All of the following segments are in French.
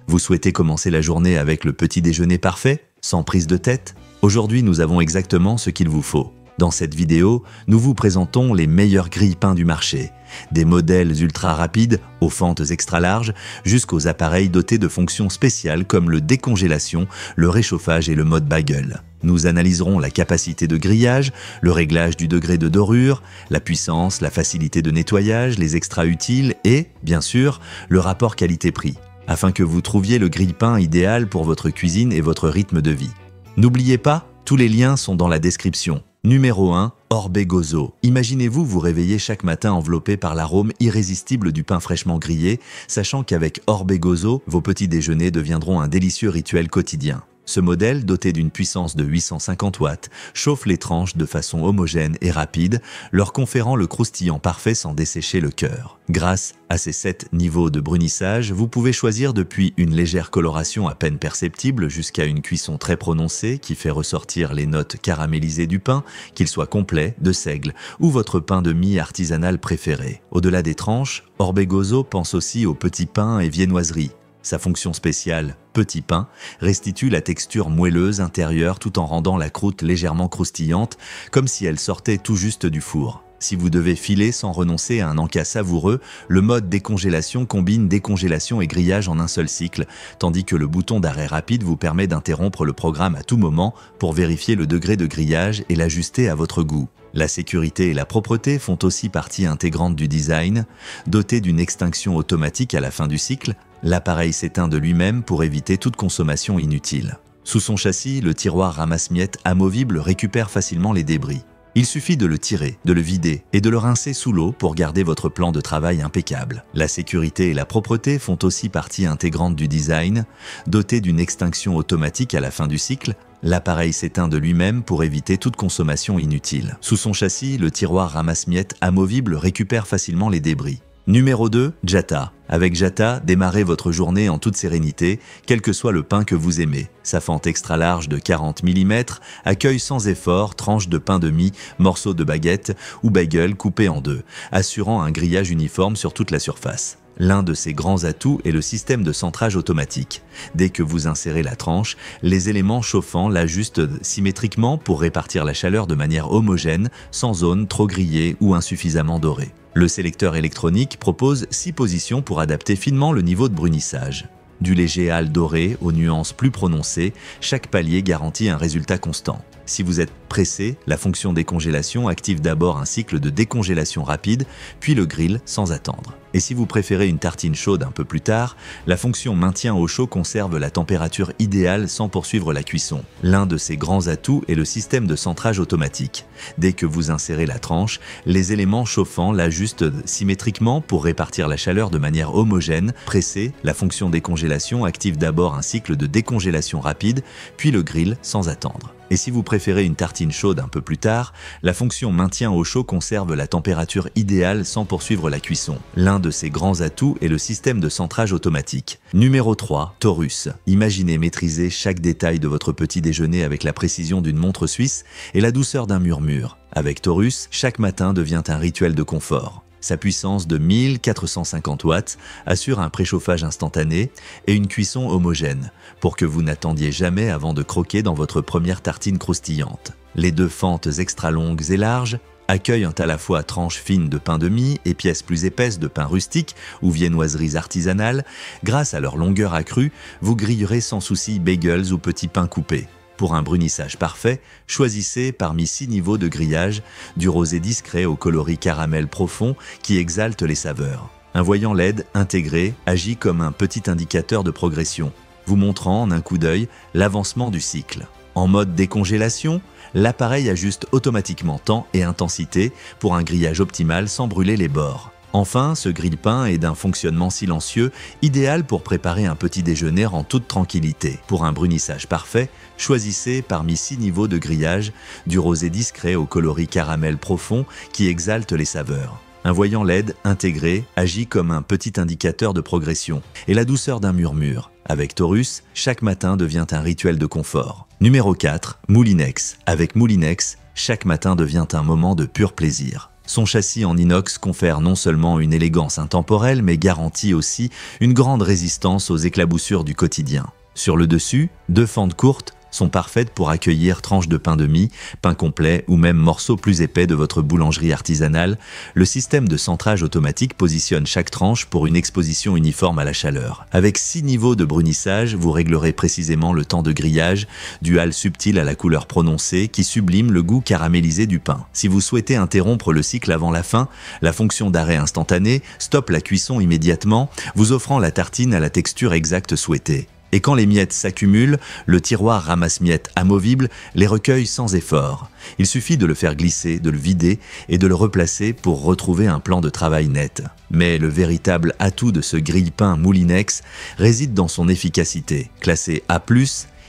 Vous souhaitez commencer la journée avec le petit déjeuner parfait, sans prise de tête? Aujourd'hui, nous avons exactement ce qu'il vous faut. Dans cette vidéo, nous vous présentons les meilleurs grille-pains du marché. Des modèles ultra rapides, aux fentes extra larges, jusqu'aux appareils dotés de fonctions spéciales comme le décongélation, le réchauffage et le mode bagel. Nous analyserons la capacité de grillage, le réglage du degré de dorure, la puissance, la facilité de nettoyage, les extras utiles et, bien sûr, le rapport qualité-prix, afin que vous trouviez le grille-pain idéal pour votre cuisine et votre rythme de vie. N'oubliez pas, tous les liens sont dans la description. Numéro 1, Orbegoso. Imaginez-vous vous réveiller chaque matin enveloppé par l'arôme irrésistible du pain fraîchement grillé, sachant qu'avec Orbegoso, vos petits déjeuners deviendront un délicieux rituel quotidien. Ce modèle, doté d'une puissance de 850 watts, chauffe les tranches de façon homogène et rapide, leur conférant le croustillant parfait sans dessécher le cœur. Grâce à ces 7 niveaux de brunissage, vous pouvez choisir depuis une légère coloration à peine perceptible jusqu'à une cuisson très prononcée qui fait ressortir les notes caramélisées du pain, qu'il soit complet, de seigle ou votre pain de mie artisanal préféré. Au-delà des tranches, Orbegoso pense aussi aux petits pains et viennoiseries. Sa fonction spéciale, petit pain, restitue la texture moelleuse intérieure tout en rendant la croûte légèrement croustillante, comme si elle sortait tout juste du four. Si vous devez filer sans renoncer à un encas savoureux, le mode décongélation combine décongélation et grillage en un seul cycle, tandis que le bouton d'arrêt rapide vous permet d'interrompre le programme à tout moment pour vérifier le degré de grillage et l'ajuster à votre goût. La sécurité et la propreté font aussi partie intégrante du design. Doté d'une extinction automatique à la fin du cycle, l'appareil s'éteint de lui-même pour éviter toute consommation inutile. Sous son châssis, le tiroir ramasse-miettes amovible récupère facilement les débris. Il suffit de le tirer, de le vider et de le rincer sous l'eau pour garder votre plan de travail impeccable. La sécurité et la propreté font aussi partie intégrante du design. Doté d'une extinction automatique à la fin du cycle, l'appareil s'éteint de lui-même pour éviter toute consommation inutile. Sous son châssis, le tiroir ramasse-miettes amovible récupère facilement les débris. Numéro 2, Jata. Avec Jata, démarrez votre journée en toute sérénité, quel que soit le pain que vous aimez. Sa fente extra large de 40 mm accueille sans effort tranches de pain de mie, morceaux de baguette ou bagel coupés en deux, assurant un grillage uniforme sur toute la surface. L'un de ses grands atouts est le système de centrage automatique. Dès que vous insérez la tranche, les éléments chauffants l'ajustent symétriquement pour répartir la chaleur de manière homogène, sans zone trop grillée ou insuffisamment dorée. Le sélecteur électronique propose 6 positions pour adapter finement le niveau de brunissage. Du léger hâle doré aux nuances plus prononcées, chaque palier garantit un résultat constant. Si vous êtes pressé, la fonction décongélation active d'abord un cycle de décongélation rapide, puis le grill sans attendre. Et si vous préférez une tartine chaude un peu plus tard, la fonction maintien au chaud conserve la température idéale sans poursuivre la cuisson. L'un de ses grands atouts est le système de centrage automatique. Dès que vous insérez la tranche, les éléments chauffants l'ajustent symétriquement pour répartir la chaleur de manière homogène. Pressé, la fonction décongélation active d'abord un cycle de décongélation rapide, puis le grill sans attendre. Et si vous préférez une tartine chaude un peu plus tard, la fonction maintien au chaud conserve la température idéale sans poursuivre la cuisson. L'un de ses grands atouts est le système de centrage automatique. Numéro 3, Taurus. Imaginez maîtriser chaque détail de votre petit déjeuner avec la précision d'une montre suisse et la douceur d'un murmure. Avec Taurus, chaque matin devient un rituel de confort. Sa puissance de 1450 watts assure un préchauffage instantané et une cuisson homogène, pour que vous n'attendiez jamais avant de croquer dans votre première tartine croustillante. Les 2 fentes extra longues et larges accueillent à la fois tranches fines de pain de mie et pièces plus épaisses de pain rustique ou viennoiseries artisanales. Grâce à leur longueur accrue, vous grillerez sans souci bagels ou petits pains coupés. Pour un brunissage parfait, choisissez parmi 6 niveaux de grillage, du rosé discret au coloris caramel profond qui exalte les saveurs. Un voyant LED intégré agit comme un petit indicateur de progression, vous montrant en un coup d'œil l'avancement du cycle. En mode décongélation, l'appareil ajuste automatiquement temps et intensité pour un grillage optimal sans brûler les bords. Enfin, ce grille-pain est d'un fonctionnement silencieux, idéal pour préparer un petit déjeuner en toute tranquillité. Pour un brunissage parfait, choisissez parmi 6 niveaux de grillage, du rosé discret au coloris caramel profond qui exalte les saveurs. Un voyant LED intégré agit comme un petit indicateur de progression et la douceur d'un murmure. Avec Taurus, chaque matin devient un rituel de confort. Numéro 4, Moulinex. Avec Moulinex, chaque matin devient un moment de pur plaisir. Son châssis en inox confère non seulement une élégance intemporelle, mais garantit aussi une grande résistance aux éclaboussures du quotidien. Sur le dessus, 2 fentes courtes sont parfaites pour accueillir tranches de pain de mie, pain complet ou même morceaux plus épais de votre boulangerie artisanale. Le système de centrage automatique positionne chaque tranche pour une exposition uniforme à la chaleur. Avec 6 niveaux de brunissage, vous réglerez précisément le temps de grillage, du hâle subtil à la couleur prononcée qui sublime le goût caramélisé du pain. Si vous souhaitez interrompre le cycle avant la fin, la fonction d'arrêt instantané stoppe la cuisson immédiatement, vous offrant la tartine à la texture exacte souhaitée. Et quand les miettes s'accumulent, le tiroir ramasse-miettes amovible les recueille sans effort. Il suffit de le faire glisser, de le vider et de le replacer pour retrouver un plan de travail net. Mais le véritable atout de ce grille-pain Moulinex réside dans son efficacité. Classé A+,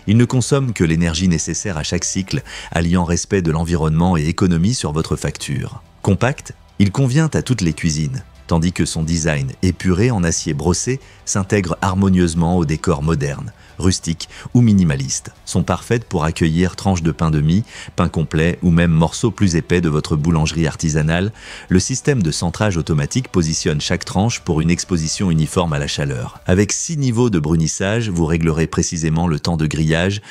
il ne consomme que l'énergie nécessaire à chaque cycle, alliant respect de l'environnement et économie sur votre facture. Compact, il convient à toutes les cuisines, tandis que son design épuré en acier brossé s'intègre harmonieusement au décor moderne, rustique ou minimaliste. Sont parfaites pour accueillir tranches de pain de mie, pain complet ou même morceaux plus épais de votre boulangerie artisanale. Le système de centrage automatique positionne chaque tranche pour une exposition uniforme à la chaleur. Avec 6 niveaux de brunissage, vous réglerez précisément le temps de grillage,